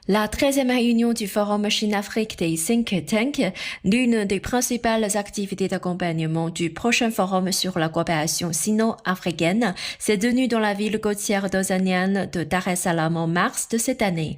La 13e réunion du Forum Chine-Afrique des think tanks, l'une des principales activités d'accompagnement du prochain forum sur la coopération sino-africaine, s'est tenue dans la ville côtière tanzanienne de Dar es Salaam en mars de cette année.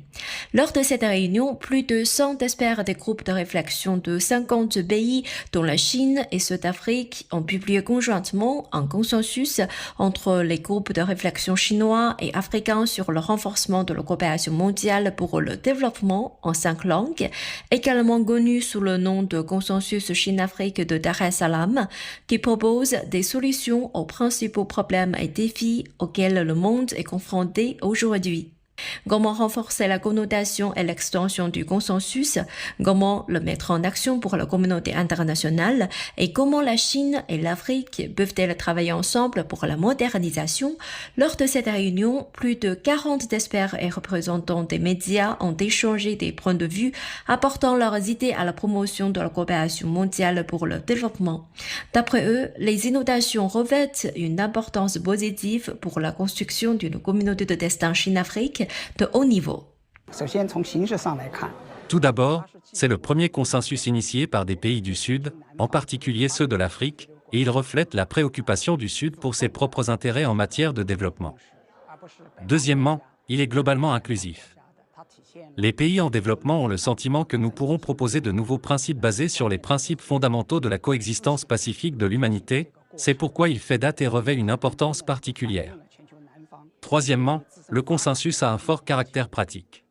Lors de cette réunion, plus de 100 experts des groupes de réflexion de 50 pays, dont la Chine et Sud-Afrique, ont publié conjointement un consensus entre les groupes de réflexion chinois et africains sur le renforcement de la coopération mondiale pour le développement en 5 langues, également connu sous le nom de Consensus Chine-Afrique de Dar es Salaam, qui propose des solutions aux principaux problèmes et défis auxquels le monde est confronté aujourd'hui. Comment renforcer la connotation et l'extension du consensus, comment le mettre en action pour la communauté internationale et comment la Chine et l'Afrique peuvent-elles travailler ensemble pour la modernisation. Lors de cette réunion, plus de 40 experts et représentants des médias ont échangé des points de vue apportant leurs idées à la promotion de la coopération mondiale pour le développement. D'après eux, les innovations revêtent une importance positive pour la construction d'une communauté de destin Chine-Afrique de haut niveau. Tout d'abord, c'est le premier consensus initié par des pays du Sud, en particulier ceux de l'Afrique, et il reflète la préoccupation du Sud pour ses propres intérêts en matière de développement. Deuxièmement, il est globalement inclusif. Les pays en développement ont le sentiment que nous pourrons proposer de nouveaux principes basés sur les principes fondamentaux de la coexistence pacifique de l'humanité, c'est pourquoi il fait date et revêt une importance particulière. Troisièmement, le consensus a un fort caractère pratique.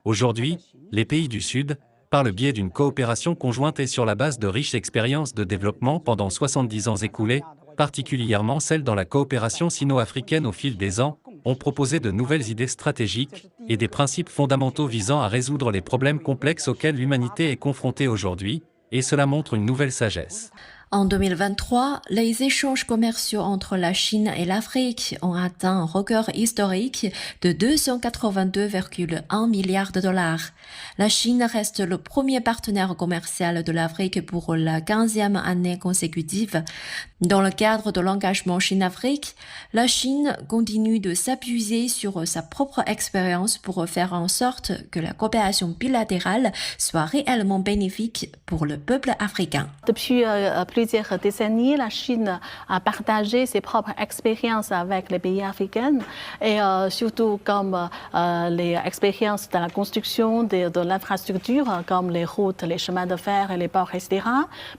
Aujourd'hui, les pays du Sud, par le biais d'une coopération conjointe et sur la base de riches expériences de développement pendant 70 ans écoulés, particulièrement celles dans la coopération sino-africaine au fil des ans, ont proposé de nouvelles idées stratégiques et des principes fondamentaux visant à résoudre les problèmes complexes auxquels l'humanité est confrontée aujourd'hui, et cela montre une nouvelle sagesse. En 2023, les échanges commerciaux entre la Chine et l'Afrique ont atteint un record historique de 282,1 milliards de dollars. La Chine reste le premier partenaire commercial de l'Afrique pour la 15e année consécutive. Dans le cadre de l'engagement Chine-Afrique, la Chine continue de s'appuyer sur sa propre expérience pour faire en sorte que la coopération bilatérale soit réellement bénéfique pour le peuple africain. Depuis plusieurs décennies, la Chine a partagé ses propres expériences avec les pays africains et surtout comme les expériences de la construction de l'infrastructure, comme les routes, les chemins de fer et les ports, etc.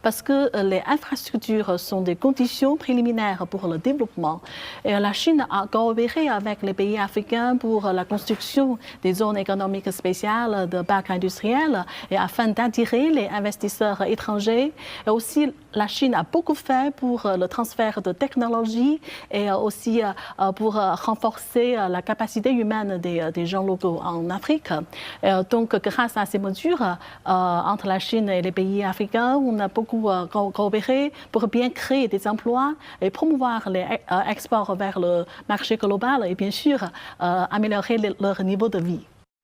Parce que les infrastructures sont des conditions préliminaires pour le développement. Et la Chine a coopéré avec les pays africains pour la construction des zones économiques spéciales de parcs industriels et afin d'attirer les investisseurs étrangers. Et aussi, la Chine a beaucoup fait pour le transfert de technologies et aussi pour renforcer la capacité humaine des gens locaux en Afrique. Donc, grâce à ces mesures, entre la Chine et les pays africains, on a beaucoup coopéré pour bien créer des emplois et promouvoir les exports vers le marché global et bien sûr améliorer leur niveau de vie.